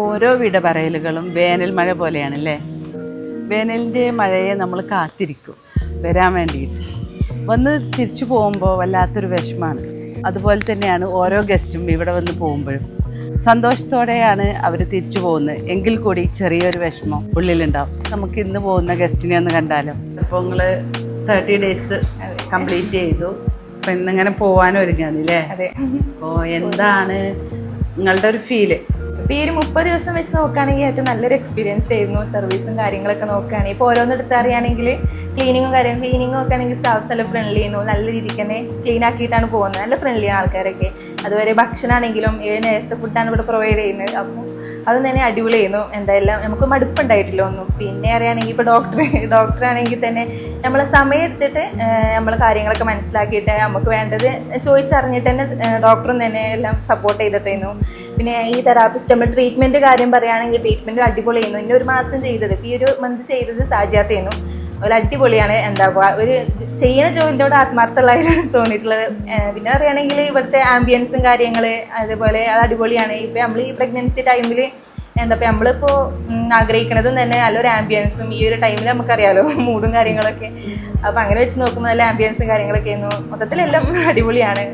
ഓരോ വിട പറയലുകളും വേനൽ മഴ പോലെയാണല്ലേ. വേനലിൻ്റെ മഴയെ നമ്മൾ കാത്തിരിക്കും വരാൻ വേണ്ടിയിട്ട്. വന്ന് തിരിച്ചു പോകുമ്പോൾ വല്ലാത്തൊരു വിഷമമാണ്. അതുപോലെ തന്നെയാണ് ഓരോ ഗസ്റ്റും ഇവിടെ വന്ന് പോകുമ്പോഴും സന്തോഷത്തോടെയാണ് അവർ തിരിച്ചു പോകുന്നത്. എങ്കിൽ കൂടി ചെറിയൊരു വിഷമം ഉള്ളിലുണ്ടാവും. നമുക്ക് ഇന്ന് പോകുന്ന ഗസ്റ്റിനെ ഒന്ന് കണ്ടാലോ. ഇപ്പോൾ നിങ്ങൾ 30 days കംപ്ലീറ്റ് ചെയ്തു. അപ്പം ഇന്നിങ്ങനെ പോകാനും ഒരുങ്ങാണല്ലേ. അതെ. അപ്പോൾ എന്താണ് നിങ്ങളുടെ ഒരു ഫീല്? ഇപ്പൊ ഈ ഒരു 30 ദിവസം വെച്ച് നോക്കുകയാണെങ്കിൽ ഏറ്റവും നല്ലൊരു എക്സ്പീരിയൻസ് ആയിരുന്നു. സർവീസും കാര്യങ്ങളൊക്കെ നോക്കുകയാണെങ്കിൽ ഇപ്പോൾ ഓരോന്നെടുത്ത് അറിയുകയാണെങ്കിൽ ക്ലീനിങ്ങും ഒക്കെ ആണെങ്കിൽ സ്റ്റാഫ്സ് എല്ലാം ഫ്രണ്ട്ലി ആയിരുന്നു. നല്ല രീതിക്ക് തന്നെ ക്ലീൻ ആക്കിയിട്ടാണ് പോകുന്നത്. നല്ല ഫ്രണ്ട്ലി ആൾക്കാരൊക്കെ. അതുവരെ ഭക്ഷണമാണെങ്കിലും 7 നേരത്തെ ഫുഡാണ് ഇവിടെ പ്രൊവൈഡ് ചെയ്യുന്നത്. അപ്പോൾ അത് തന്നെ അടിപൊളിയായിരുന്നു. എന്തായാലും നമുക്ക് മടുപ്പുണ്ടായിട്ടില്ല ഒന്നും. പിന്നെ അറിയുകയാണെങ്കിൽ ഇപ്പോൾ ഡോക്ടറാണെങ്കിൽ തന്നെ നമ്മൾ സമയം എടുത്തിട്ട് നമ്മൾ കാര്യങ്ങളൊക്കെ മനസ്സിലാക്കിയിട്ട് നമുക്ക് വേണ്ടത് ചോദിച്ചറിഞ്ഞിട്ട് തന്നെ ഡോക്ടറും തന്നെ എല്ലാം സപ്പോർട്ട് ചെയ്തിട്ടായിരുന്നു. പിന്നെ ഈ തെറാപ്പിസ്റ്റ് നമ്മൾ ട്രീറ്റ്മെൻറ്റ് കാര്യം പറയുകയാണെങ്കിൽ ട്രീറ്റ്മെൻറ്റ് അടിപൊളിയായിരുന്നു. ഇന്ന ഒരു മാസം ചെയ്തത്, ഇപ്പോൾ ഈ ഒരു മന്ത് ചെയ്തത് സാജാത്തായിരുന്നു. ഒരു അടിപൊളിയാണ്. എന്താ പറയുക, ഒരു ചെയ്യുന്ന ജോലിയോട് ആത്മാർത്ഥമുള്ളതായിട്ട് തോന്നിയിട്ടുള്ളത്. പിന്നെ പറയുകയാണെങ്കിൽ ഇവിടുത്തെ ആംബിയൻസും കാര്യങ്ങൾ അതേപോലെ അത് അടിപൊളിയാണ്. ഇപ്പം നമ്മൾ ഈ പ്രഗ്നൻസി ടൈമിൽ എന്താ പറയുക, നമ്മളിപ്പോൾ ആഗ്രഹിക്കുന്നതും തന്നെ നല്ലൊരു ആംബിയൻസും ഈ ഒരു ടൈമിൽ നമുക്കറിയാലോ മൂഡും കാര്യങ്ങളൊക്കെ. അപ്പോൾ അങ്ങനെ വെച്ച് നോക്കുമ്പോൾ നല്ല ആംബിയൻസും കാര്യങ്ങളൊക്കെ ആയിരുന്നു. മൊത്തത്തിലെല്ലാം അടിപൊളിയാണ്.